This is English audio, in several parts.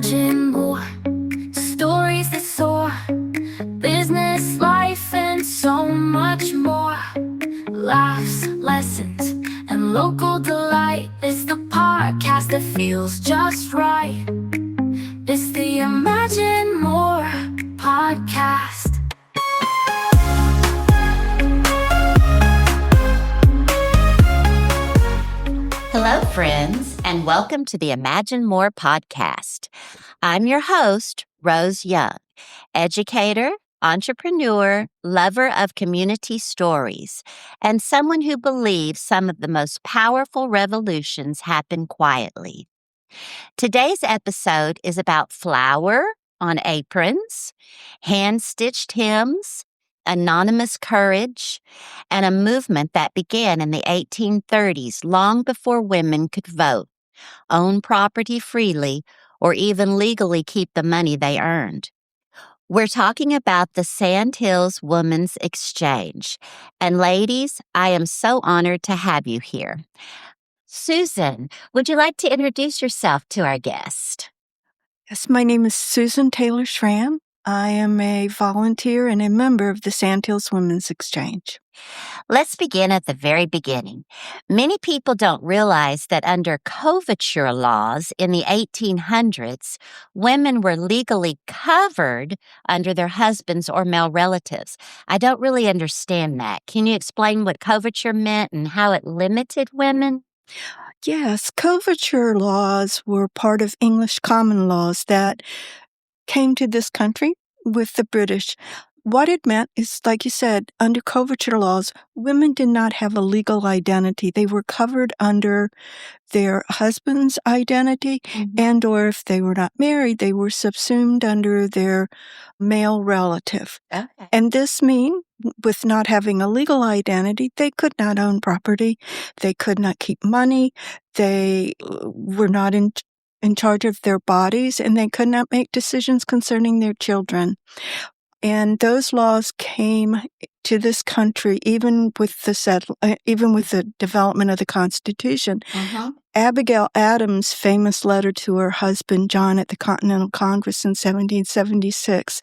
imagine more. Stories that soar, business, life, and so much more. Laughs, lessons, and local delight. It's the podcast that feels just right. It's the Imagine More podcast. Hello, friends, and welcome to the Imagine More podcast. I'm your host, Rose Young, educator, entrepreneur, lover of community stories, and someone who believes some of the most powerful revolutions happen quietly. Today's episode is about flour on aprons, hand-stitched hymns, anonymous courage, and a movement that began in the 1830s, long before women could vote, own property freely, or even legally keep the money they earned. We're talking about the Sandhills Women's Exchange. And ladies, I am so honored to have you here. Susan, would you like to introduce yourself to our guest? Yes, my name is Susan Taylor-Schran. I am a volunteer and a member of the Sandhills Women's Exchange. Let's begin at the very beginning. Many people don't realize that under coverture laws in the 1800s, women were legally covered under their husbands or male relatives. I don't really understand that. Can you explain what coverture meant and how it limited women? Yes, coverture laws were part of English common laws that came to this country with the British. What it meant is, like you said, under coverture laws, women did not have a legal identity. They were covered under their husband's identity, and or if they were not married, they were subsumed under their male relative. Okay. And this means, with not having a legal identity, they could not own property, they could not keep money, they were not in charge of their bodies, and they could not make decisions concerning their children. And those laws came to this country even with the development of the Constitution. Abigail Adams' famous letter to her husband John at the Continental Congress in 1776,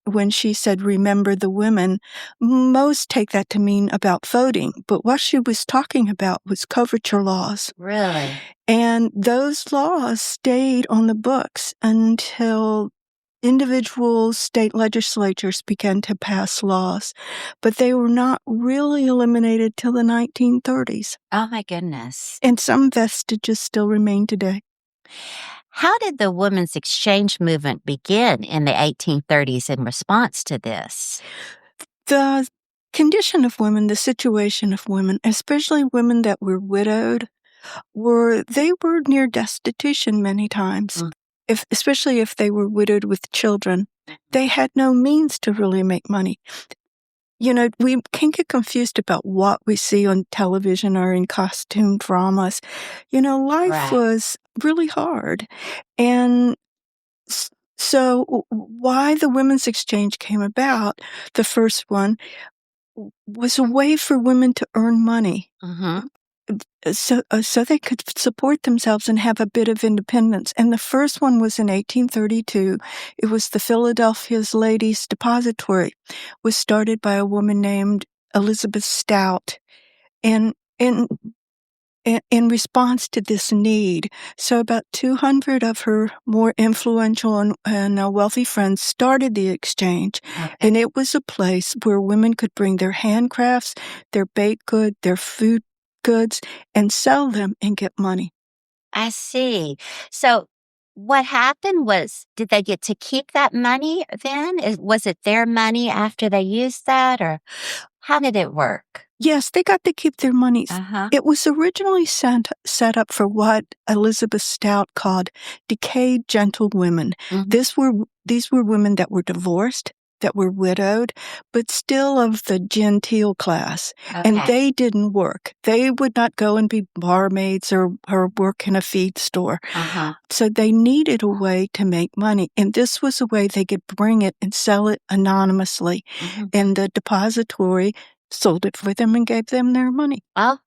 when she said, "Remember the women," most take that to mean about voting, but what she was talking about was coverture laws. Really? And those laws stayed on the books until individual state legislatures began to pass laws, but they were not really eliminated till the 1930s. Oh, my goodness. And some vestiges still remain today. How did the women's exchange movement begin in the 1830s in response to this? The condition of women, the situation of women, especially women that were widowed, they were near destitution many times. Especially if they were widowed with children, they had no means to really make money. You know, we can get confused about what we see on television or in costume dramas. You know, life was really hard. And so why the Women's Exchange came about, the first one, was a way for women to earn money. So they could support themselves and have a bit of independence. And the first one was in 1832. It was the Philadelphia Ladies Depository. It was started by a woman named Elizabeth Stout. And in response to this need, so about 200 of her more influential and wealthy friends started the exchange. Okay. And it was a place where women could bring their handcrafts, their baked goods, their food goods, and sell them and get money. I see. So what happened was, did they get to keep that money then? Was it their money after they used that, or how did it work? Yes, they got to keep their money. It was originally set up for what Elizabeth Stout called decayed gentlewomen. These were women that were divorced, that were widowed, but still of the genteel class. Okay. And they didn't work. They would not go and be barmaids or work in a feed store. So they needed a way to make money. And this was a way they could bring it and sell it anonymously. And the depository sold it for them and gave them their money. Oh,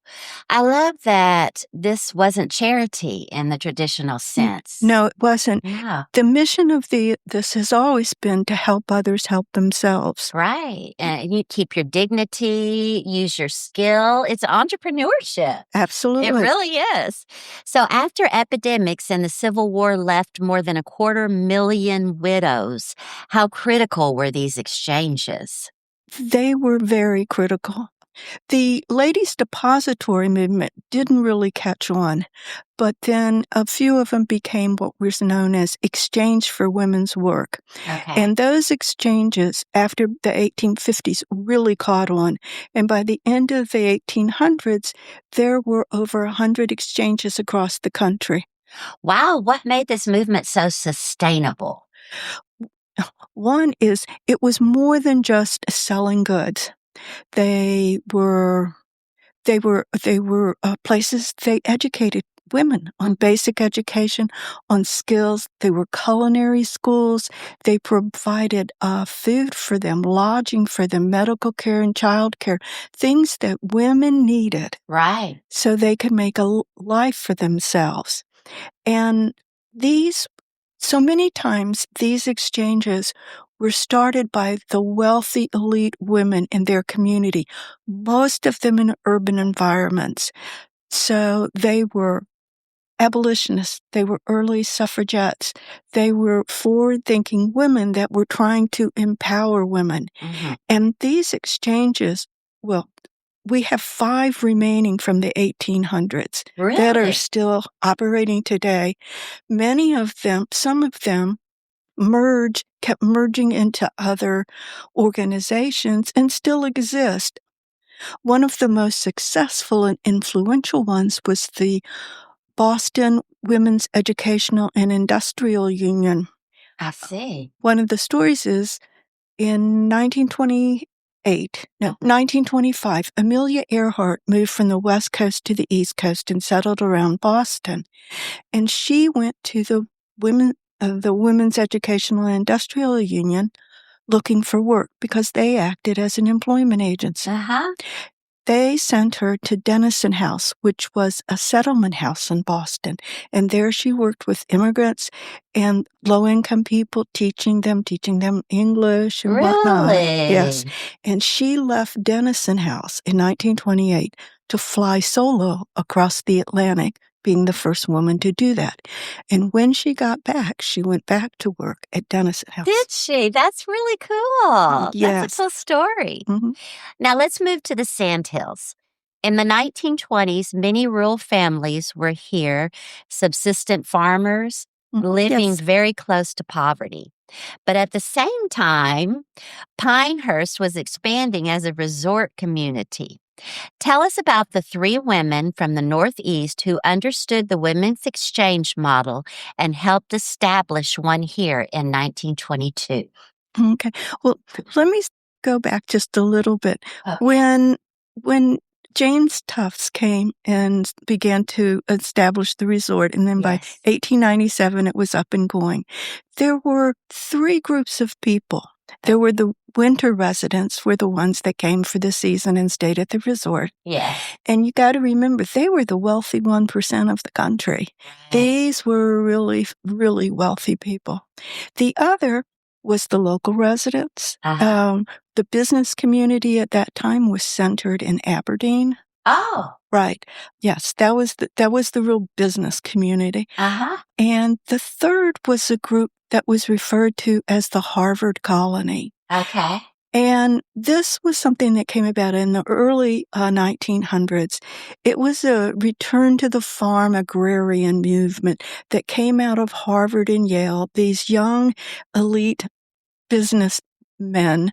I love that this wasn't charity in the traditional sense. No, it wasn't. Yeah. The mission of this has always been to help others help themselves. Right. And you keep your dignity, use your skill. It's entrepreneurship. Absolutely. It really is. So after epidemics and the Civil War left more than 250,000 widows, how critical were these exchanges? They were very critical. The ladies' depository movement didn't really catch on, but then a few of them became what was known as exchange for women's work. Okay. And those exchanges after the 1850s really caught on. And by the end of the 1800s, there were over 100 exchanges across the country. Wow, what made this movement so sustainable? One is it was more than just selling goods. They were places they educated women on basic education, on skills. They were culinary schools. They provided food for them, lodging for them, medical care and child care, things that women needed. Right. So they could make a life for themselves. And so many times, these exchanges were started by the wealthy elite women in their community, most of them in urban environments. So they were abolitionists. They were early suffragettes. They were forward-thinking women that were trying to empower women. Mm-hmm. And these exchanges, well, we have 5 remaining from the 1800s that are still operating today. Many of them, some of them, kept merging into other organizations and still exist. One of the most successful and influential ones was the Boston Women's Educational and Industrial Union. I see. One of the stories is in 1925, Amelia Earhart moved from the West Coast to the East Coast and settled around Boston. And she went to the Women's Educational and Industrial Union looking for work because they acted as an employment agency. Uh-huh. They sent her to Denison House, which was a settlement house in Boston. And there she worked with immigrants and low-income people, teaching them English and whatnot. Yes. And she left Denison House in 1928 to fly solo across the Atlantic, being the first woman to do that. And when she got back, she went back to work at Denison House. Did she? That's really cool. Yes. That's a cool story. Mm-hmm. Now let's move to the Sandhills. In the 1920s, many rural families were here, subsistent farmers, living Yes. very close to poverty. But at the same time, Pinehurst was expanding as a resort community. Tell us about the 3 women from the Northeast who understood the women's exchange model and helped establish one here in 1922. Okay. Well, let me go back just a little bit. Okay. When James Tufts came and began to establish the resort, and then by 1897 it was up and going, there were 3 groups of people. There were the winter residents, were the ones that came for the season and stayed at the resort. Yeah. And you got to remember, they were the wealthy 1% of the country. Right. These were really, really wealthy people. The other was the local residents. Uh-huh. The business community at that time was centered in Aberdeen. Oh. Right. Yes, that was the real business community. Uh-huh. And the third was a group that was referred to as the Harvard Colony. Okay. And this was something that came about in the early 1900s. It was a return to the farm agrarian movement that came out of Harvard and Yale. These young elite businessmen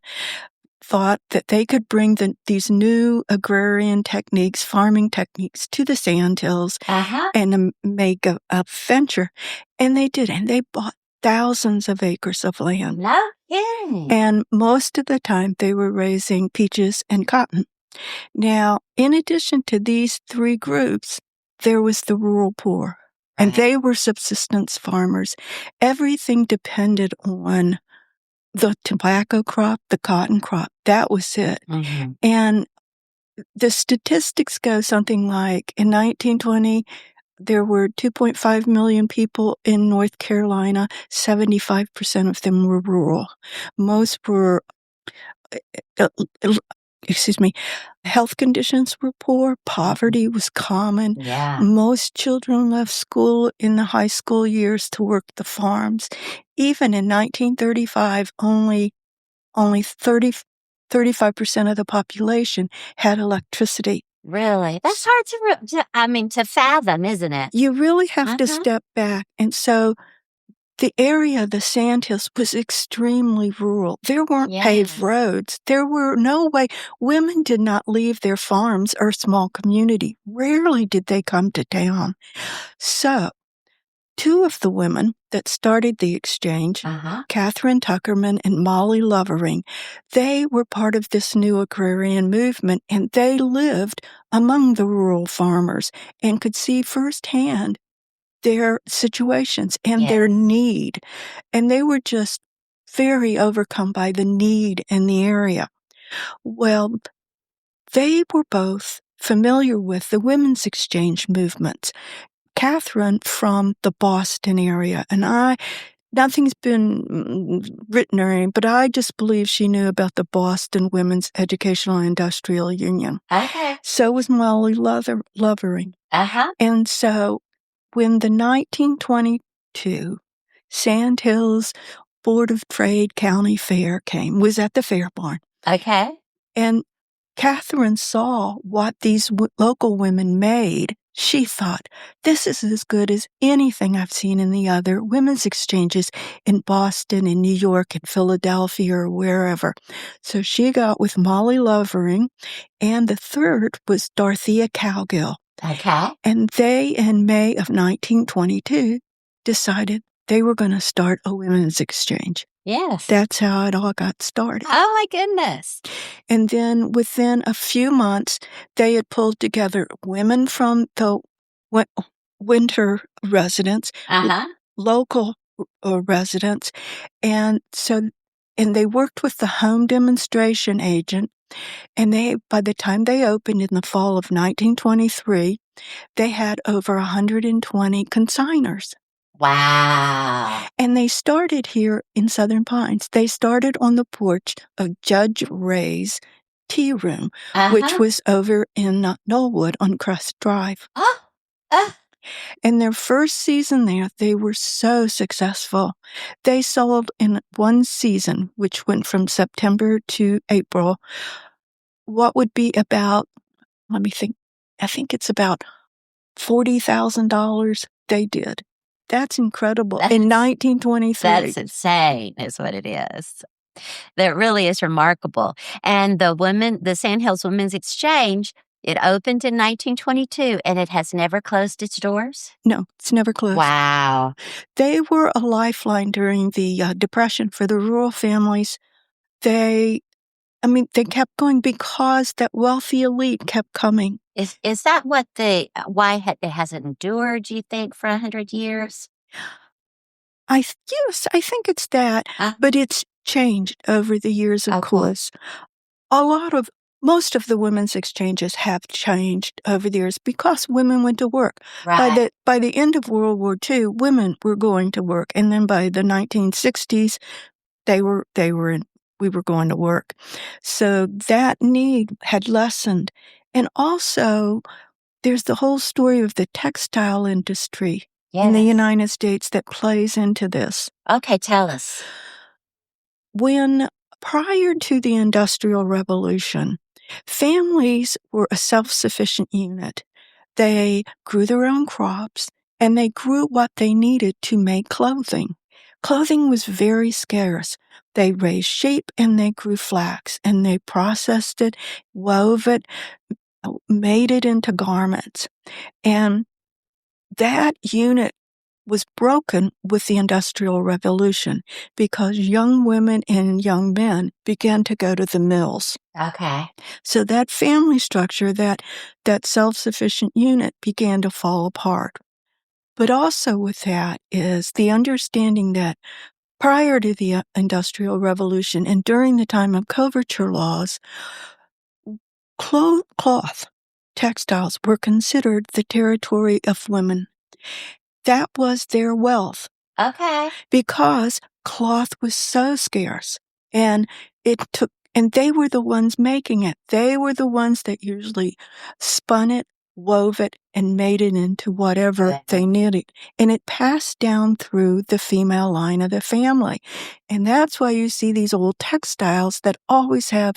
thought that they could bring these new agrarian techniques, farming techniques, to the Sandhills and make a venture. And they did. And they bought thousands of acres of land. No kidding. And most of the time, they were raising peaches and cotton. Now, in addition to these 3 groups, there was the rural poor. And they were subsistence farmers. Everything depended on the tobacco crop, the cotton crop. That was it. Mm-hmm. And the statistics go something like in 1920, there were 2.5 million people in North Carolina. 75% of them were rural. Most were, uh, uh, excuse me, health conditions were poor. Poverty was common. Yeah. Most children left school in the high school years to work the farms. Even in 1935, only 35% of the population had electricity. Really? That's hard to fathom, isn't it? You really have to Uh-huh. step back. And so the area, the Sandhills, was extremely rural. There weren't paved Yes. roads. There were no way. Women did not leave their farms or small community. Rarely did they come to town. So, two of the women that started the exchange, Catherine Tuckerman and Molly Lovering, they were part of this new agrarian movement, and they lived among the rural farmers and could see firsthand their situations and their need. And they were just very overcome by the need in the area. Well, they were both familiar with the women's exchange movements. Catherine from the Boston area, and nothing's been written or anything, but I just believe she knew about the Boston Women's Educational and Industrial Union. Okay. So was Molly Lovering. And so when the 1922 Sandhills Board of Trade County Fair was at the fair barn. Okay. And Catherine saw what these local women made. She thought, this is as good as anything I've seen in the other women's exchanges in Boston, in New York, in Philadelphia, or wherever. So she got with Molly Lovering, and the third was Dorothea Cowgill. Okay. And they, in May of 1922, decided they were going to start a women's exchange. Yes. That's how it all got started. Oh, my goodness. And then within a few months, they had pulled together women from the winter residents, local residents, and they worked with the home demonstration agent. And by the time they opened in the fall of 1923, they had over 120 consigners. Wow. And they started here in Southern Pines. They started on the porch of Judge Ray's tea room, which was over in Knollwood on Crest Drive. And their first season there, they were so successful. They sold in one season, which went from September to April, what would be about, let me think, I think it's about $40,000 they did. That's incredible. In 1923. That's insane, is what it is. That really is remarkable. And the Sandhills Women's Exchange, it opened in 1922, and it has never closed its doors? No, it's never closed. Wow. They were a lifeline during the Depression for the rural families. They kept going because that wealthy elite kept coming. Is that what why it hasn't endured, you think, for 100 years? Yes, I think it's that, but it's changed over the years, of course. Most of the women's exchanges have changed over the years because women went to work. Right. By the end of World War II, women were going to work, and then by the 1960s, we were going to work. So that need had lessened. And also, there's the whole story of the textile industry in the United States that plays into this. Okay, tell us. Prior to the Industrial Revolution, families were a self-sufficient unit. They grew their own crops, and they grew what they needed to make clothing. Clothing was very scarce. They raised sheep, and they grew flax, and they processed it, wove it, made it into garments. And that unit was broken with the Industrial Revolution because young women and young men began to go to the mills. Okay. So that family structure, that self-sufficient unit began to fall apart. But also with that is the understanding that prior to the Industrial Revolution and during the time of coverture laws, cloth, textiles were considered the territory of women. That was their wealth. Okay. Because cloth was so scarce, and and they were the ones making it. They were the ones that usually spun it, wove it, and made it into whatever they needed. And it passed down through the female line of the family. And that's why you see these old textiles that always have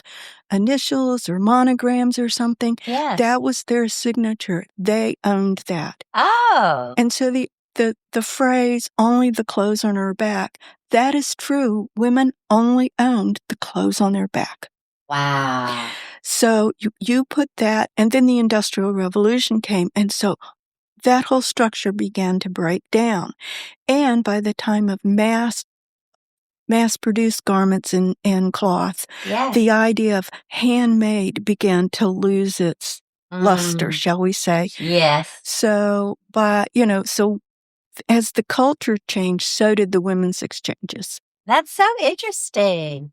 initials or monograms or something. Yes. That was their signature. They owned that. Oh. And so the phrase, only the clothes on her back, that is true. Women only owned the clothes on their back. Wow. So you put that, and then the Industrial Revolution came, and so that whole structure began to break down. And by the time of mass-produced garments and cloth, Yes. the idea of handmade began to lose its luster, shall we say. Yes. So, so as the culture changed, so did the women's exchanges. That's so interesting.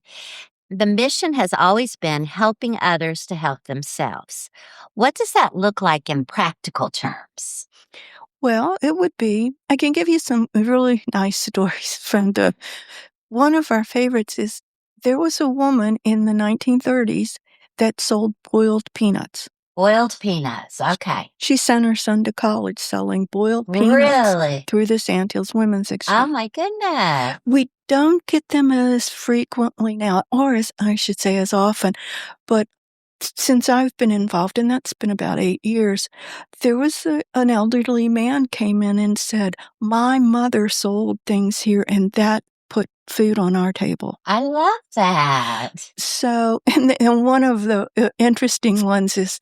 The mission has always been helping others to help themselves. What does that look like in practical terms? Well, it would be, I can give you some really nice stories from one of our favorites is there was a woman in the 1930s that sold boiled peanuts. Boiled peanuts. Okay. She sent her son to college selling boiled peanuts Really? through the Sandhills Women's Exchange. Oh, my goodness. We don't get them as frequently now, or as I should say as often, but since I've been involved, and that's been about 8 years, there was an elderly man came in and said, my mother sold things here, and that put food on our table. I love that. So, and one of the interesting ones is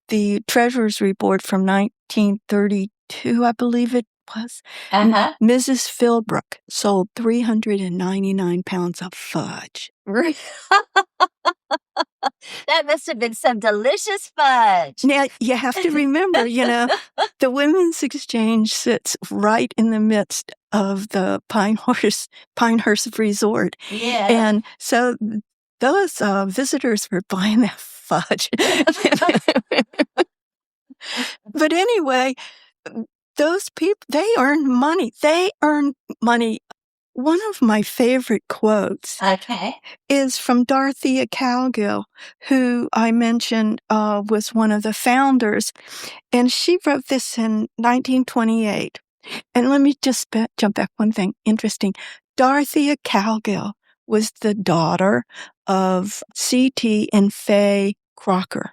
the Treasurer's Report from 1932, I believe it was. Uh-huh. Mrs. Philbrook sold 399 pounds of fudge. That must have been some delicious fudge. Now, you have to remember, the Women's Exchange sits right in the midst of the Pinehurst Resort. Yeah. And so those visitors were buying that fudge. But anyway, those people, they earn money. They earn money. One of my favorite quotes is from Dorothea Cowgill, who I mentioned was one of the founders. And she wrote this in 1928. And let me just jump back one thing interesting. Dorothea Cowgill was the daughter of C.T. and Fay Crocker.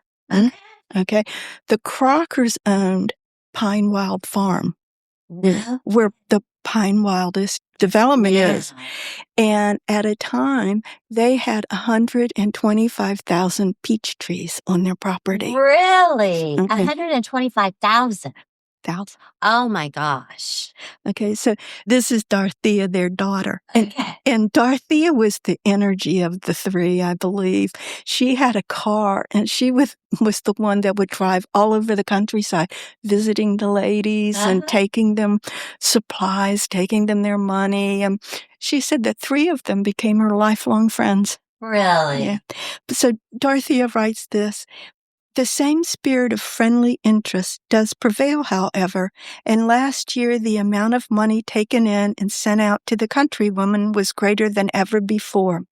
Okay. The Crockers owned Pine Wild Farm, where the Pine Wildest development is. And at a time, they had 125,000 peach trees on their property. Really? Okay. 125,000. Oh my gosh. Okay, so this is Dorothea, their daughter. Okay. And Dorothea was the energy of the three, I believe. She had a car, and she was the one that would drive all over the countryside, visiting the ladies and taking them supplies, taking them their money. And she said that 3 of them became her lifelong friends. Really? Yeah. So Dorothea writes this. The same spirit of friendly interest does prevail, however, and last year the amount of money taken in and sent out to the countrywomen was greater than ever before.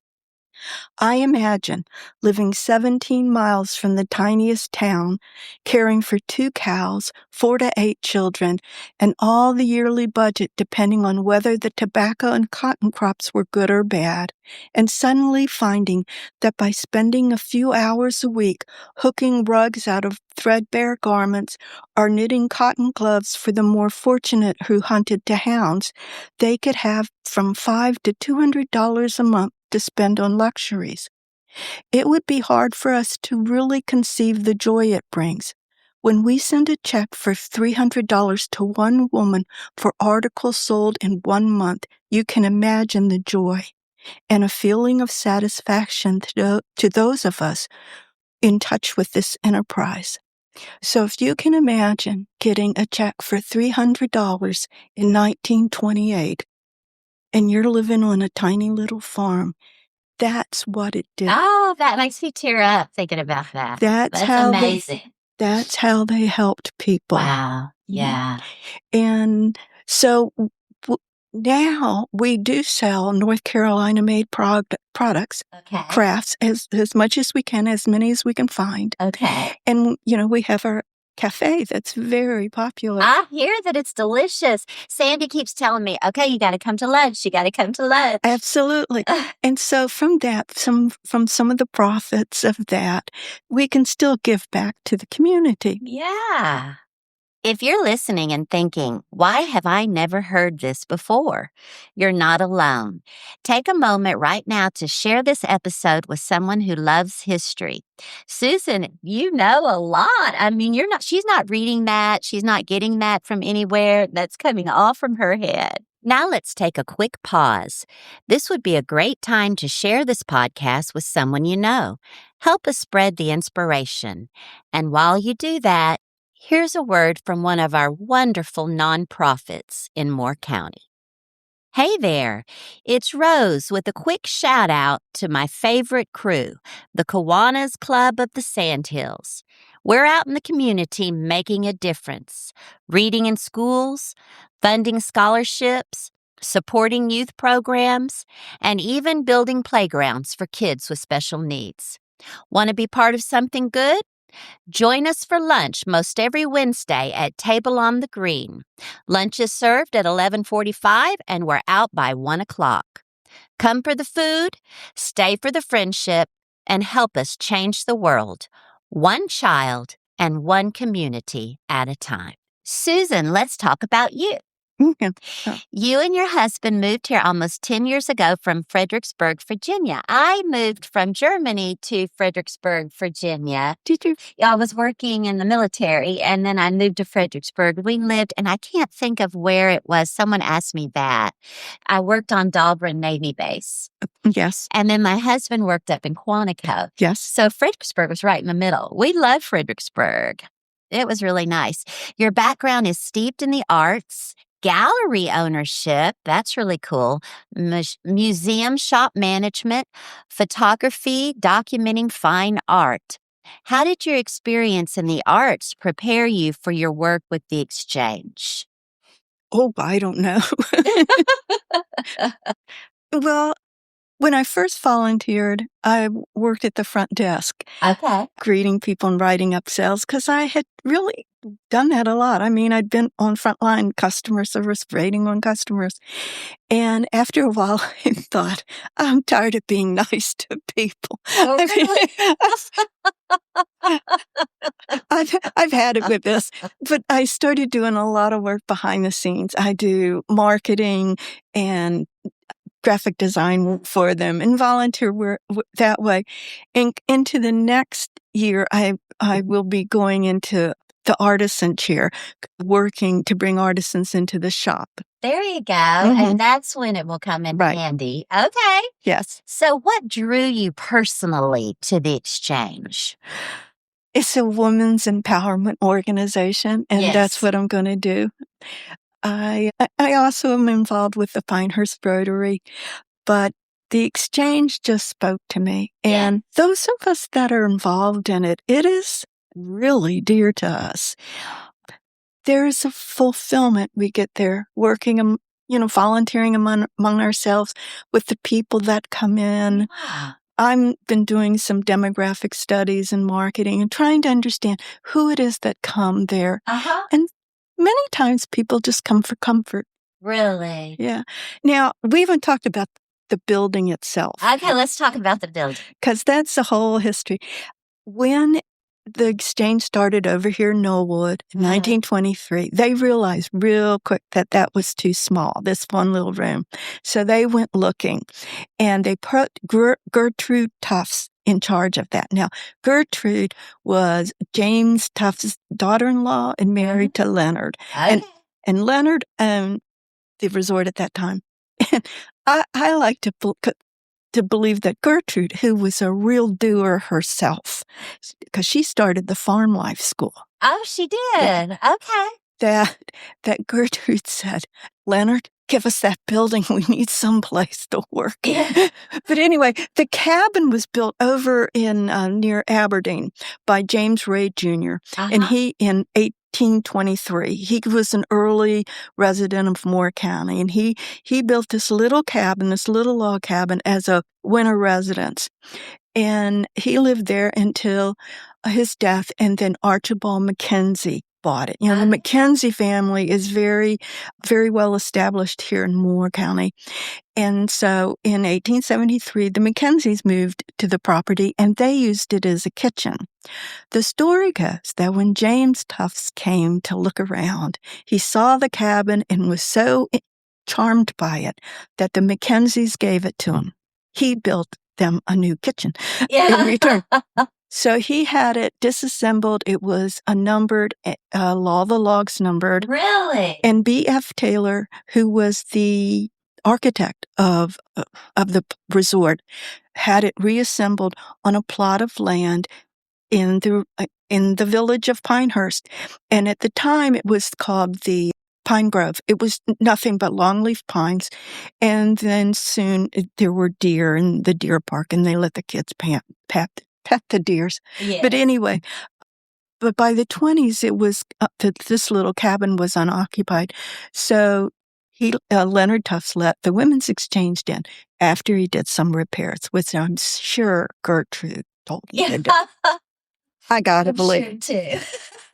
I imagine living 17 miles from the tiniest town, caring for 2 cows, 4 to 8 children, and all the yearly budget depending on whether the tobacco and cotton crops were good or bad, and suddenly finding that by spending a few hours a week hooking rugs out of threadbare garments or knitting cotton gloves for the more fortunate who hunted to hounds, they could have from $5 to $200 a month to spend on luxuries. It would be hard for us to really conceive the joy it brings. When we send a check for $300 to one woman for articles sold in 1 month, you can imagine the joy and a feeling of satisfaction to those of us in touch with this enterprise. So if you can imagine getting a check for $300 in 1928, and you're living on a tiny little farm, that's what it did. Oh, that makes me tear up thinking about that. That's amazing. That's how they helped people. Wow. Yeah. And so now we do sell North Carolina made products, Okay. crafts, as much as we can, as many as we can find. Okay. And, we have our cafe that's very popular. I hear that it's delicious. Sandy keeps telling me, okay, you got to come to lunch. You got to come to lunch. Absolutely. And so from that, from some of the profits of that, we can still give back to the community. Yeah. If you're listening and thinking, why have I never heard this before? You're not alone. Take a moment right now to share this episode with someone who loves history. Susan, you know a lot. I mean, she's not reading that. She's not getting that from anywhere. That's coming all from her head. Now let's take a quick pause. This would be a great time to share this podcast with someone you know. Help us spread the inspiration. And while you do that, here's a word from one of our wonderful nonprofits in Moore County. Hey there, it's Rose with a quick shout out to my favorite crew, the Kiwanis Club of the Sandhills. We're out in the community making a difference, reading in schools, funding scholarships, supporting youth programs, and even building playgrounds for kids with special needs. Want to be part of something good? Join us for lunch most every Wednesday at Table on the Green. Lunch is served at 11:45 and we're out by 1 o'clock. Come for the food, stay for the friendship, and help us change the world, one child and one community at a time. Susan, let's talk about you. You and your husband moved here almost 10 years ago from Fredericksburg, Virginia. I moved from Germany to Fredericksburg, Virginia. Did you? I was working in the military, and then I moved to Fredericksburg. We lived, and I can't think of where it was. Someone asked me that. I worked on Dahlgren Navy Base. Yes. And then my husband worked up in Quantico. Yes. So Fredericksburg was right in the middle. We love Fredericksburg. It was really nice. Your background is steeped in the arts. Gallery ownership, that's really cool. Museum shop management, photography, documenting fine art. How did your experience in the arts prepare you for your work with the exchange? Oh, I don't know. Well, when I first volunteered, I worked at the front desk. Okay. Greeting people and writing up sales because I had really done that a lot. I mean, I'd been on frontline customer service, rating on customers. And after a while, I thought, I'm tired of being nice to people. Oh, really? I've had it with this, but I started doing a lot of work behind the scenes. I do marketing and graphic design for them and volunteer work that way. And into the next year, I will be going into the artisan chair, working to bring artisans into the shop. There you go. And that's when it will come in handy. Okay. Yes. So what drew you personally to the exchange? It's a women's empowerment organization, and that's what I'm going to do. I also am involved with the Pinehurst Rotary, but the exchange just spoke to me. And those of us that are involved in it, it is really dear to us. There is a fulfillment we get there working, volunteering among ourselves with the people that come in. I've been doing some demographic studies and marketing and trying to understand who it is that come there. And many times people just come for comfort. Really? Yeah. Now, we haven't talked about the building itself. Okay, let's talk about the building. Because that's the whole history. When the exchange started over here in Knollwood in 1923, they realized real quick that that was too small, this one little room. So they went looking, and they put Gertrude Tufts in charge of that. Now, Gertrude was James Tufts' daughter-in-law and married to Leonard. And Leonard owned the resort at that time. And I like to believe that Gertrude, who was a real doer herself, because she started the Farm Life School. Oh, she did? Okay. That Gertrude said, Leonard, give us that building. We need some place to work. Yeah. But anyway, the cabin was built over in near Aberdeen by James Ray Jr. And he, in 1823, he was an early resident of Moore County, and he built this little cabin, this little log cabin, as a winter residence. And he lived there until his death, and then Archibald Mackenzie bought it. You know, the Mackenzie family is very, very well established here in Moore County. And so in 1873, the Mackenzies moved to the property, and they used it as a kitchen. The story goes that when James Tufts came to look around, he saw the cabin and was so charmed by it that the Mackenzies gave it to him. He built them a new kitchen in return. So he had it disassembled. It was a numbered, all the logs numbered. Really? And B.F. Taylor, who was the architect of the resort, had it reassembled on a plot of land in the village of Pinehurst. And at the time, it was called the Pine Grove. It was nothing but longleaf pines. And then soon there were deer in the deer park, and they let the kids pet the deers. Yeah. But anyway, but by the 20s, it was this little cabin was unoccupied. So Leonard Tufts let the Women's Exchange in after he did some repairs, which I'm sure Gertrude told him to do. I gotta believe. Sure too.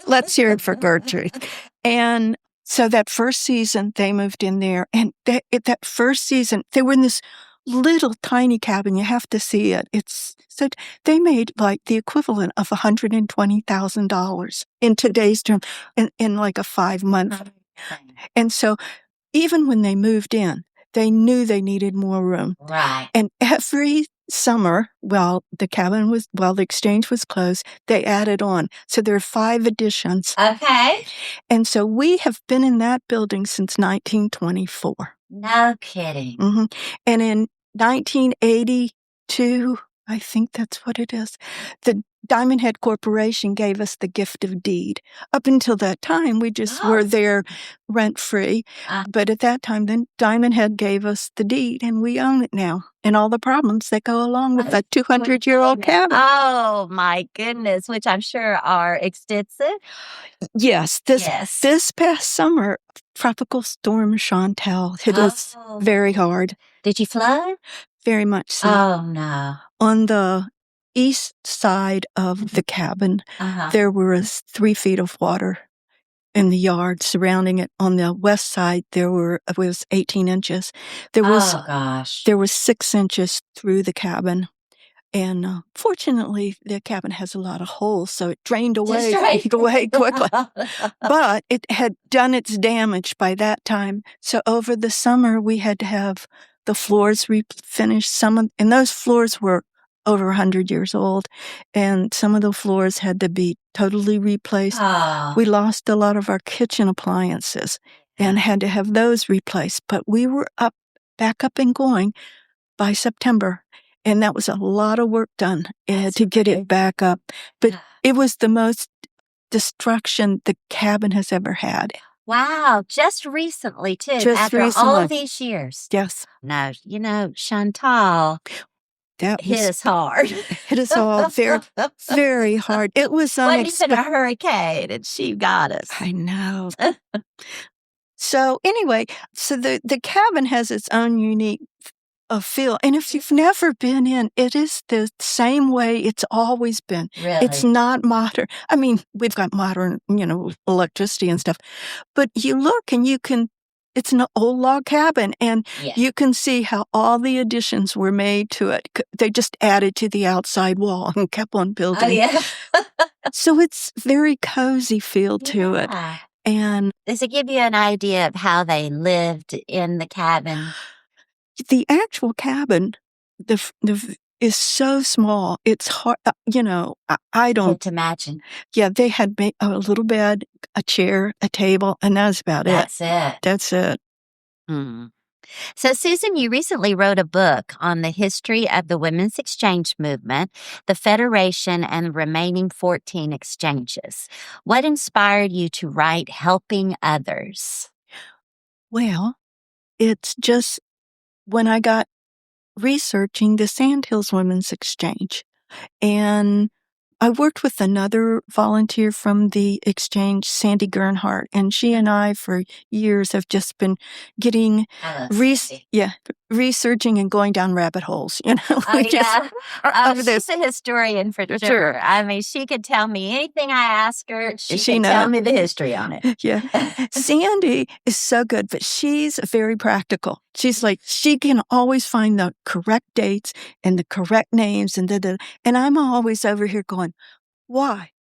Let's hear it for Gertrude. And so that first season, they moved in there. And that first season, they were in this little tiny cabin. You have to see it. So they made like the equivalent of $120,000 in today's term in like a 5-month. And so even when they moved in, they knew they needed more room. Right. And every summer, while the exchange was closed, they added on. So there are 5 additions. Okay. And so we have been in that building since 1924. No kidding. Mm-hmm. And in 1982, I think that's what it is, the Diamond Head Corporation gave us the gift of deed. Up until that time, we just were there rent-free. But at that time, then Diamond Head gave us the deed, and we own it now. And all the problems that go along with a 200-year-old cabin. Oh, my goodness, which I'm sure are extensive. Yes. This past summer, Tropical Storm Chantal hit us very hard. Did you flood? Very much so. Oh, no. On the east side of the cabin, there was 3 feet of water in the yard surrounding it. On the west side, it was 18 inches. There was 6 inches through the cabin. And fortunately, the cabin has a lot of holes, so it drained away quickly. But it had done its damage by that time. So over the summer, we had to have the floors refinished. And those floors were over 100 years old, and some of the floors had to be totally replaced. We lost a lot of our kitchen appliances and had to have those replaced. But we were back up and going by September. And that was a lot of work done to get it back up. But it was the most destruction the cabin has ever had. Wow. Just recently, too. After all of these years. Yes. No, Chantal hit us hard. Hit us all very, very hard. It was unexpected. What even a hurricane, and she got us. I know. So anyway, the cabin has its own unique feel. And if you've never been in, it is the same way it's always been. Really? It's not modern. I mean, we've got modern, electricity and stuff. But you look and it's an old log cabin, and you can see how all the additions were made to it. They just added to the outside wall and kept on building. Oh, yeah. So it's very cozy feel to it. And does it give you an idea of how they lived in the cabin? The actual cabin, is so small. It's hard, I don't. Can't imagine. Yeah, they had a little bed, a chair, a table, and that's about it. That's it. Hmm. So, Susan, you recently wrote a book on the history of the Women's Exchange Movement, the Federation, and the remaining 14 exchanges. What inspired you to write Helping Others? Well, it's just when I got researching the Sandhills Women's Exchange, and I worked with another volunteer from the exchange, Sandy Gernhardt, and she and I for years have just been getting researching and going down rabbit holes. She's a historian for sure. I mean, she could tell me anything I ask her. She can knows. tell me the history on it. Yeah. Sandy is so good, but she's very practical. She's like, she can always find the correct dates and the correct names and and I'm always over here going, why?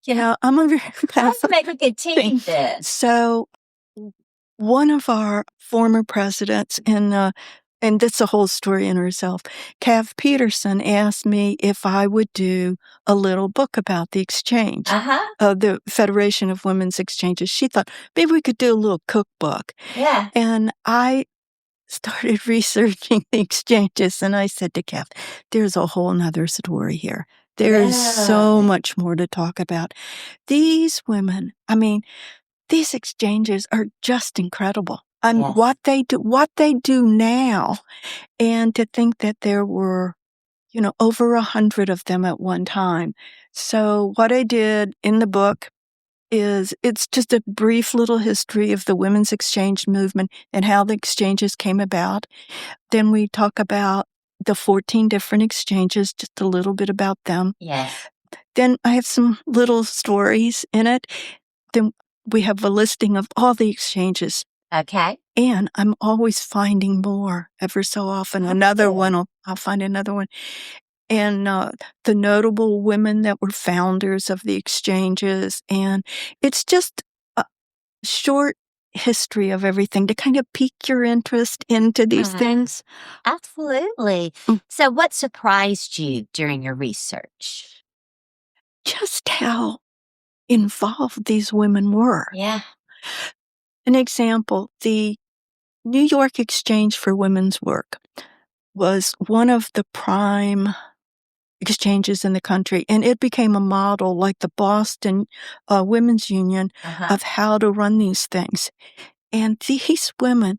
I'm over here. Let's make a good team then. So one of our former presidents, and that's a whole story in herself, Cav Peterson, asked me if I would do a little book about the exchange, the Federation of Women's Exchanges. She thought maybe we could do a little cookbook. Yeah. And I started researching the exchanges, and I said to Cav, there's a whole nother story here. There's so much more to talk about. These women, these exchanges are just incredible. What they do now, and to think that there were, over 100 of them at one time. So what I did in the book is it's just a brief little history of the women's exchange movement and how the exchanges came about. Then we talk about the 14 different exchanges, just a little bit about them. Yes. Then I have some little stories in it. Then we have a listing of all the exchanges. Okay. And I'm always finding more ever so often. Another one, I'll find another one. And the notable women that were founders of the exchanges. And it's just a short history of everything to kind of pique your interest into these things. Absolutely. So what surprised you during your research? Just how involved these women were. Yeah. An example, the New York Exchange for Women's Work was one of the prime exchanges in the country, and it became a model like the Boston Women's Union of how to run these things. And these women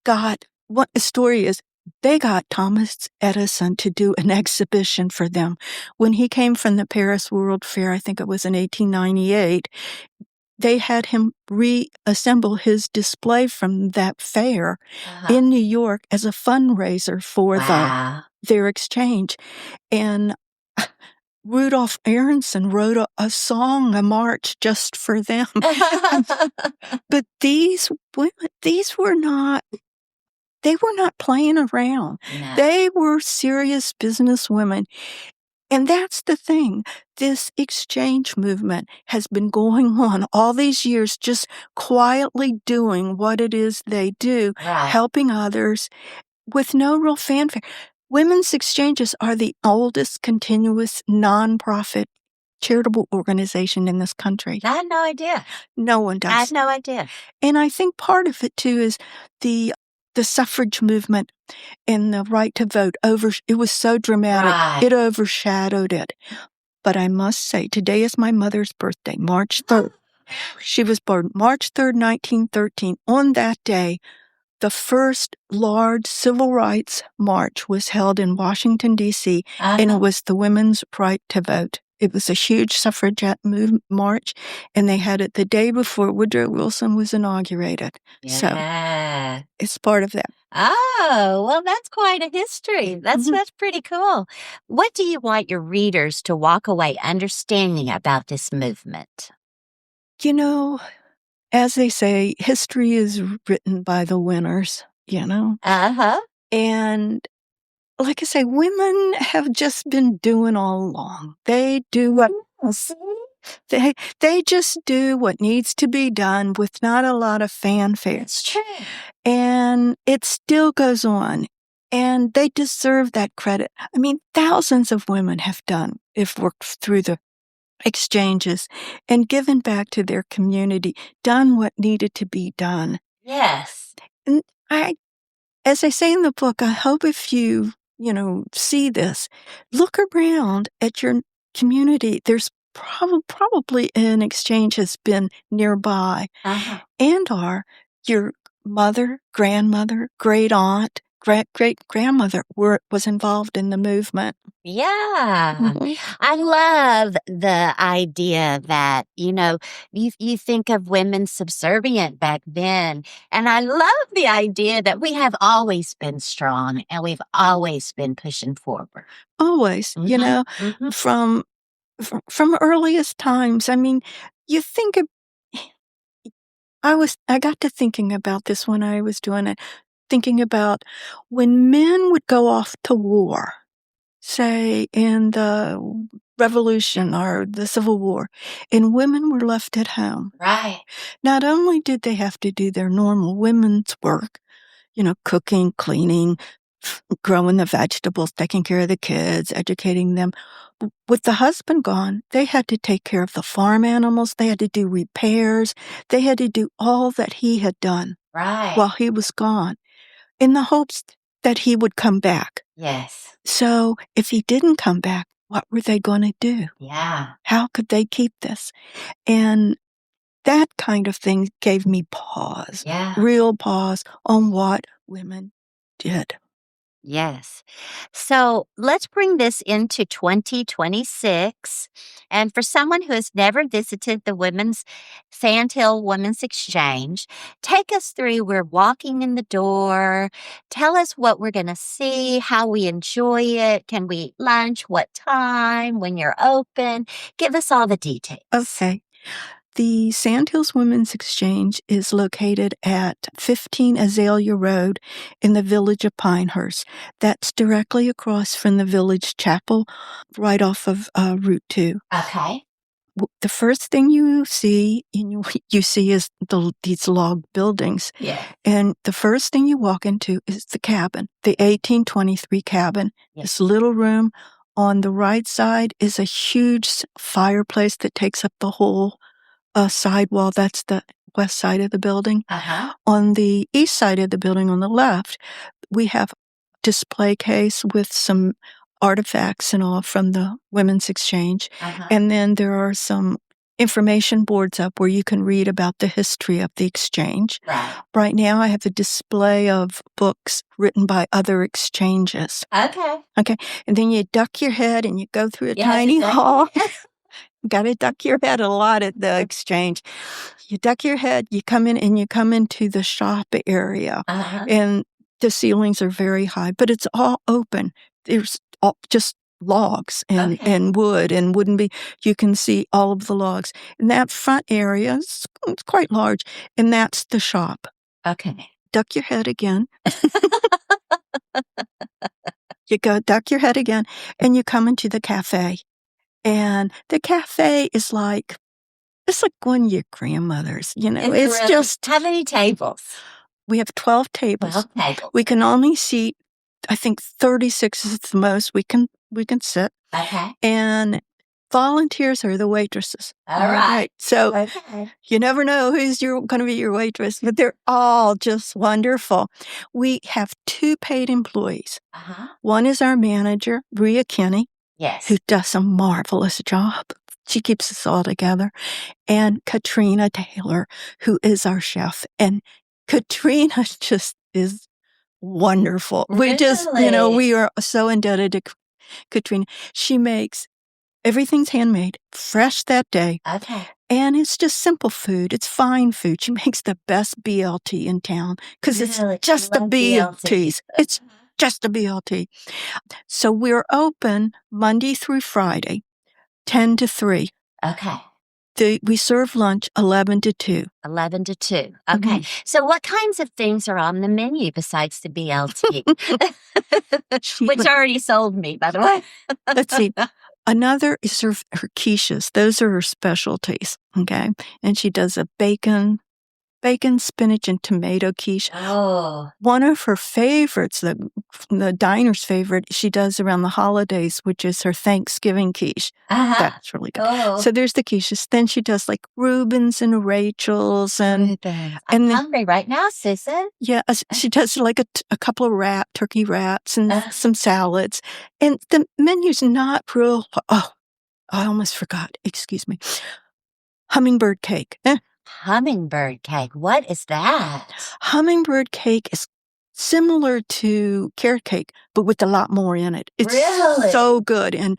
what the story is, they got Thomas Edison to do an exhibition for them. When he came from the Paris World Fair, I think it was in 1898, they had him reassemble his display from that fair in New York as a fundraiser for their exchange. And Rudolph Aronson wrote a song, a march just for them. But these women, they were not playing around. No. They were serious business women. And that's the thing. This exchange movement has been going on all these years, just quietly doing what it is they do, helping others with no real fanfare. Women's exchanges are the oldest continuous nonprofit charitable organization in this country. I had no idea. No one does. I had no idea. And I think part of it, too, is the suffrage movement and the right to vote. It was so dramatic. It overshadowed it. But I must say, today is my mother's birthday, March 3rd. She was born March 3rd, 1913. On that day, the first large civil rights march was held in Washington, D.C., and it was the women's right to vote. It was a huge suffragette march, and they had it the day before Woodrow Wilson was inaugurated. Yeah. So it's part of that. Oh, well, that's quite a history. That's pretty cool. What do you want your readers to walk away understanding about this movement? As they say, history is written by the winners, And like I say, women have just been doing all along. They do what they just do what needs to be done with not a lot of fanfare. It's true. And it still goes on. And they deserve that credit. Thousands of women have worked through the exchanges and given back to their community, done what needed to be done. Yes. And as I say in the book, I hope if you see this, look around at your community. There's probably an exchange has been nearby, and your mother, grandmother, great aunt, great grandmother was involved in the movement. Yeah. Mhm. I love the idea that, you think of women subservient back then. And I love the idea that we have always been strong and we've always been pushing forward. Always, Mhm, mhm. from from earliest times. I mean, you think of I got to thinking about this when I was doing it, thinking about when men would go off to war, say in the Revolution or the Civil War, and women were left at home. Right. Not only did they have to do their normal women's work, cooking, cleaning, growing the vegetables, taking care of the kids, educating them. With the husband gone, they had to take care of the farm animals. They had to do repairs. They had to do all that he had done Right. while he was gone in the hopes that he would come back. Yes. So if he didn't come back, what were they going to do? Yeah. How could they keep this? And that kind of thing gave me pause, Yeah. real pause on what women did. Yes. So let's bring this into 2026. And for someone who has never visited the Sandhill Women's Exchange, take us through. We're walking in the door. Tell us what we're going to see, how we enjoy it. Can we eat lunch? What time? When you're open? Give us all the details. Okay. The Sandhills Women's Exchange is located at 15 Azalea Road in the village of Pinehurst. That's directly across from the village chapel, right off of Route 2. Okay. The first thing you see, you see is these log buildings. Yeah. And the first thing you walk into is the cabin, the 1823 cabin. Yes. This little room. On the right side is a huge fireplace that takes up the whole sidewall. That's the west side of the building. Uh-huh. On the east side of the building, on the left, we have display case with some artifacts and all from the Women's Exchange. Uh-huh. And then there are some information boards up where you can read about the history of the exchange. Right. Right now, I have a display of books written by other exchanges. Okay. Okay. And then you duck your head and you go through a tiny hall. Got to duck your head a lot at the exchange. You duck your head, you come in, and you come into the shop area. Uh-huh. And the ceilings are very high, but it's all open. There's just logs and wood and wooden you can see all of the logs. And that front area is it's quite large, and that's the shop. Okay. Duck your head again. You go duck your head again, and you come into the cafe. And the cafe is it's like one of your grandmother's, It's just... How many tables? We have 12 tables. 12 tables. We can only seat, I think 36 is the most we can sit. Okay. And volunteers are the waitresses. All right. So you never know who's going to be your waitress, but they're all just wonderful. We have 2 paid employees. Uh-huh. One is our manager, Rhea Kinney. Yes. Who does a marvelous job. She keeps us all together. And Katrina Taylor, who is our chef. And Katrina just is wonderful. Really? We just, we are so indebted to Katrina. She makes everything's handmade, fresh that day. Okay. And it's just simple food. It's fine food. She makes the best BLT in town because it's just the BLTs. It's just a BLT. So we're open Monday through Friday, 10 to 3. Okay. We serve lunch 11 to 2. 11 to 2. Okay. So what kinds of things are on the menu besides the BLT? Which already sold me, by the way. Let's see. Another is her quiches. Those are her specialties. Okay. And she does a bacon, spinach, and tomato quiche. Oh. One of her favorites, the diner's favorite, she does around the holidays, which is her Thanksgiving quiche. Uh-huh. That's really good. Oh. So there's the quiches. Then she does like Reubens and Rachel's. I'm hungry right now, Susan. Yeah, she does like a couple of turkey wraps and some salads. And the menu's not real. Oh, I almost forgot. Excuse me. Hummingbird cake. Hummingbird cake. What is that? Hummingbird cake is similar to carrot cake, but with a lot more in it. It's Really? so good, and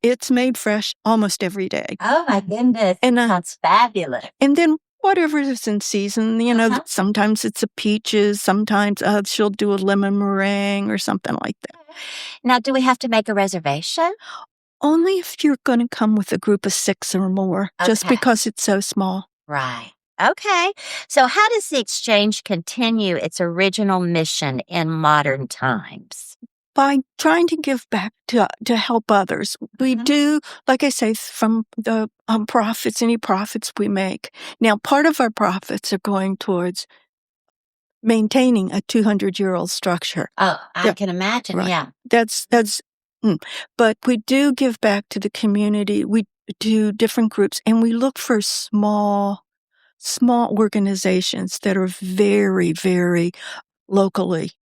it's made fresh almost every day. Oh my goodness. And, Sounds fabulous. And then whatever is in season, sometimes it's a peaches, sometimes she'll do a lemon meringue or something like that. Now, do we have to make a reservation? Only if you're going to come with a group of 6 or more, just Okay. because it's so small. Right. Okay. So how does the exchange continue its original mission in modern times? By trying to give back to help others. We do, like I say, from the profits, any profits we make. Now, part of our profits are going towards maintaining a 200-year-old structure. Oh, I Yeah. can imagine. Right. Yeah. That's but we do give back to the community. We do different groups, and we look for small organizations that are very, very locally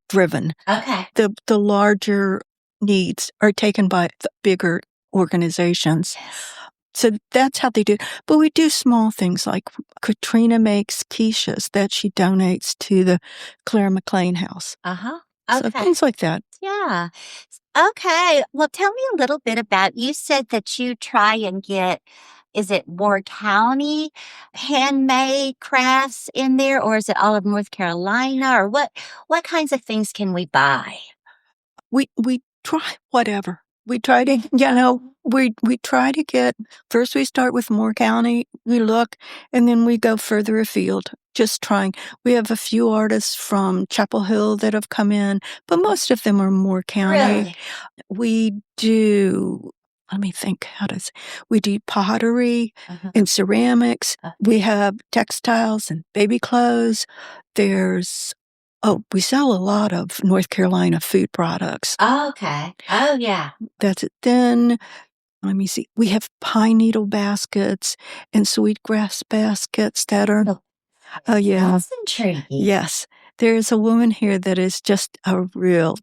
driven. Okay. The larger needs are taken by the bigger organizations. Yes. So that's how they do. But we do small things like Katrina makes quiches that she donates to the Claire McLean House. Uh-huh. So Okay. things like that. Yeah. Okay. Well, tell me a little bit about, you said that you try and get, is it Moore County handmade crafts in there, or is it all of North Carolina, or what kinds of things can we buy? We try whatever. We try to, we try to get, first we start with Moore County, we look, and then we go further afield, just trying. We have a few artists from Chapel Hill that have come in, but most of them are Moore County. Really? We do, let me think, we do pottery and ceramics. We have textiles and baby clothes. We sell a lot of North Carolina food products. Oh, okay. Oh, yeah. That's it. Then, let me see, we have pine needle baskets and sweetgrass baskets that are, oh yeah. That's intriguing. Yes. There's a woman here that is just a real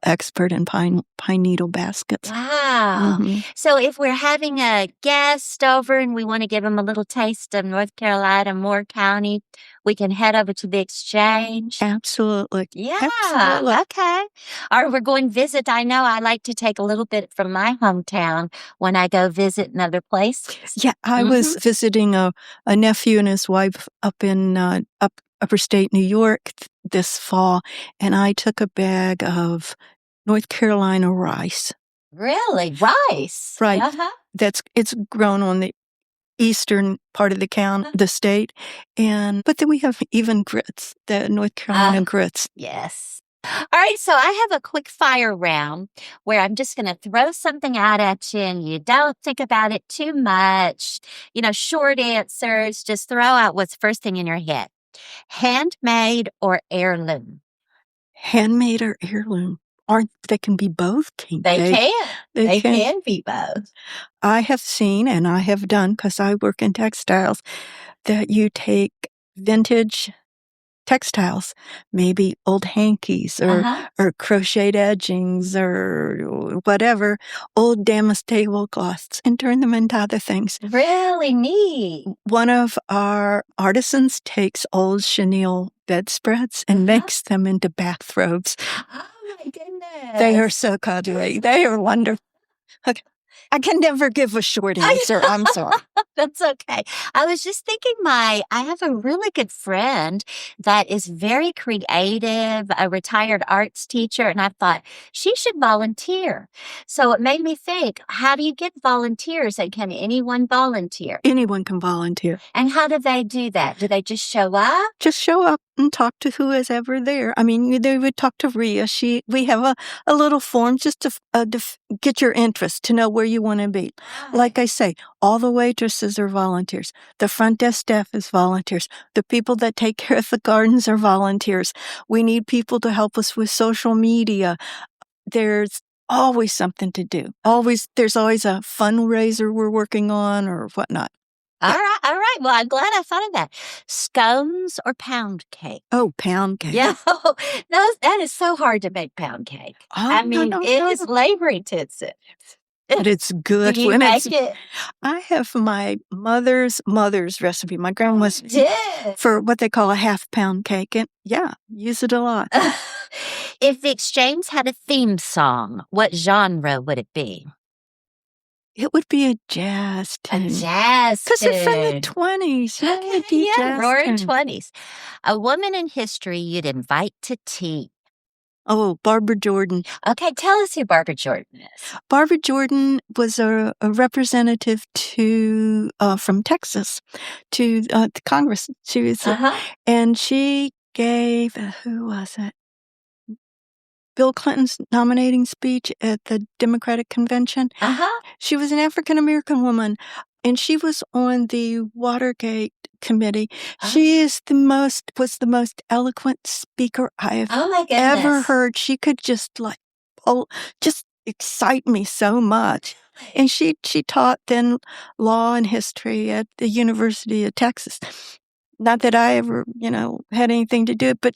expert in pine needle baskets. Wow. So if we're having a guest over and we want to give them a little taste of North Carolina, Moore County, we can head over to the exchange. Absolutely. Yeah. Absolutely. Okay. Or we're going to visit. I know I like to take a little bit from my hometown when I go visit in other places. Yeah. I was visiting a nephew and his wife up in upper state New York this fall, and I took a bag of North Carolina rice. Really? Rice? Right. It's grown on the eastern part of the state, but then we have even grits, the North Carolina grits. Yes. All right, so I have a quick fire round where I'm just going to throw something out at you, and you don't think about it too much. Short answers. Just throw out what's first thing in your head. Handmade or heirloom? Handmade or heirloom? They can be both, can't they? They can. They can be both. I have seen, and I have done, because I work in textiles, that you take vintage textiles, maybe old hankies or crocheted edgings or whatever, old damask tablecloths, and turn them into other things. Really neat. One of our artisans takes old chenille bedspreads and makes them into bathrobes. Oh my goodness. They are so cuddly. They are wonderful. Okay. I can never give a short answer. I'm sorry. That's okay. I was just thinking I have a really good friend that is very creative, a retired arts teacher, and I thought she should volunteer. So it made me think, how do you get volunteers, and can anyone volunteer? Anyone can volunteer. And how do they do that? Do they just show up? Just show up and talk to who is ever there. I mean, they would talk to Rhea. We have a little form just to get your interest, to know where you want to be. Like I say, all the waitresses are volunteers. The front desk staff is volunteers. The people that take care of the gardens are volunteers. We need people to help us with social media. There's always something to do. There's always a fundraiser we're working on or whatnot. All right. Well, I'm glad I thought of that. Scones or pound cake? Oh, pound cake. Yeah. No, that is so hard to make pound cake. Oh, it is labor intensive. but it's good Do you when make it? I have my mother's recipe. My grandma's Did. for what they call a half-pound cake, and yeah, use it a lot. If the Exchange had a theme song, what genre would it be? It would be a jazz A tune. jazz Because they're from the tune. 20s. You can't do Yeah, jazz roaring tune. 20s. A woman in history you'd invite to tea. Oh, Barbara Jordan. Okay, tell us who Barbara Jordan is. Barbara Jordan was a representative to from Texas to the Congress. She was, and she gave who was it? Bill Clinton's nominating speech at the Democratic Convention. She was an African American woman, and she was on the Watergate committee. She was the most eloquent speaker I have ever heard. She could just just excite me so much. And she taught then law and history at the University of Texas. Not that I ever, had anything to do it, but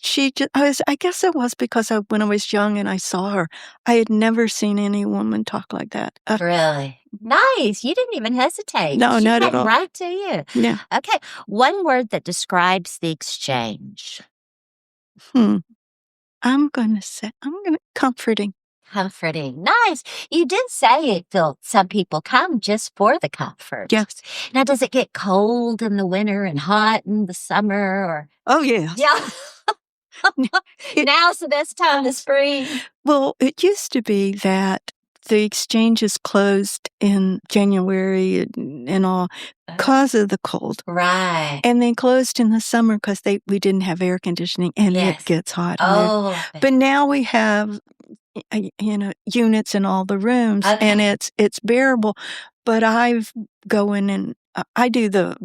I guess it was because when I was young and I saw her, I had never seen any woman talk like that. Really? Nice. You didn't even hesitate. No, she not came at all. Right to you. Yeah. Okay. One word that describes the Exchange. I'm going to say, comforting. Comforting. Nice. You did say some people come just for the comfort. Yes. Now, does it get cold in the winter and hot in the summer? Or Oh, yeah. yeah. Now's the best time to spring. Well, it used to be that the Exchange is closed in January and all because of the cold. Right. And they closed in the summer because we didn't have air conditioning, and it gets hot. But now we have units in all the rooms, and it's bearable. But I go in and I do the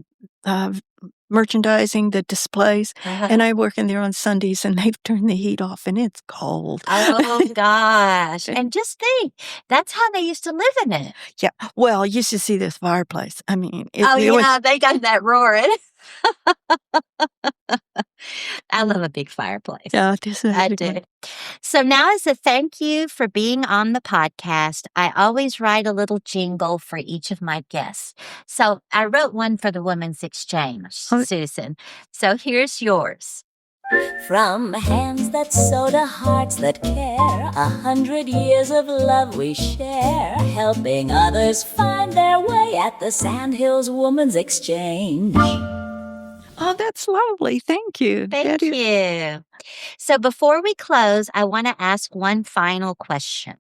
merchandising, the displays, and I work in there on Sundays, and they've turned the heat off, and it's cold. Oh, gosh. And just think, that's how they used to live in it. Yeah. Well, you should see this fireplace. I mean, they got that roaring. I love a big fireplace. Yeah, I do. So now, as a thank you for being on the podcast, I always write a little jingle for each of my guests. So I wrote one for the Women's Exchange, Susan. So here's yours. From hands that sew to hearts that care, 100 years of love we share, helping others find their way at the Sandhills Women's Exchange. Oh, that's lovely. Thank you. Thank you. So before we close, I want to ask one final question.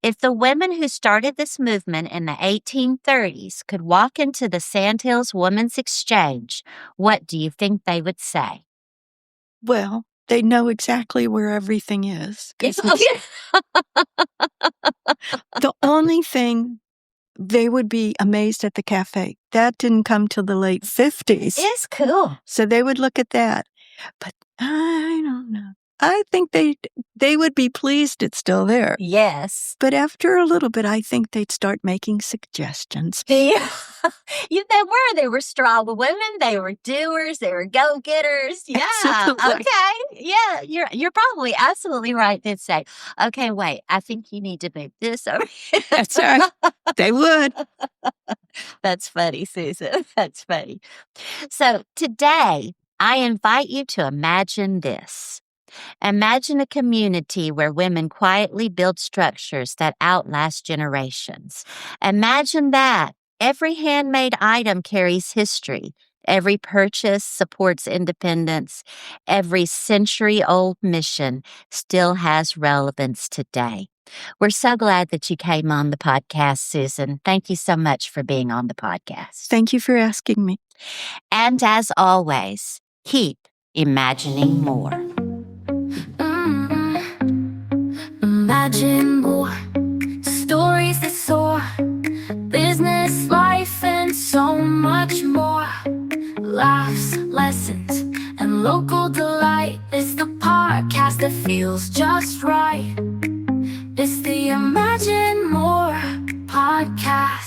If the women who started this movement in the 1830s could walk into the Sandhills Women's Exchange, what do you think they would say? Well, they know exactly where everything is. The only thing, they would be amazed at the cafe. That didn't come till the late 50s. It's cool. So they would look at that. But I don't know. I think they would be pleased it's still there. Yes. But after a little bit, I think they'd start making suggestions. Yeah. They were strong women. They were doers. They were go-getters. Yeah. Absolutely. Okay. Yeah. You're probably absolutely right. They'd say, okay, wait, I think you need to move this over here. That's right. They would. That's funny, Susan. That's funny. So today, I invite you to imagine this. Imagine a community where women quietly build structures that outlast generations. Imagine that every handmade item carries history. Every purchase supports independence. Every century-old mission still has relevance today. We're so glad that you came on the podcast, Susan. Thank you so much for being on the podcast. Thank you for asking me. And as always, keep imagining more. Imagine more stories that soar, business, life, and so much more. Laughs, lessons, and local delight. It's the podcast that feels just right. It's the Imagine More podcast.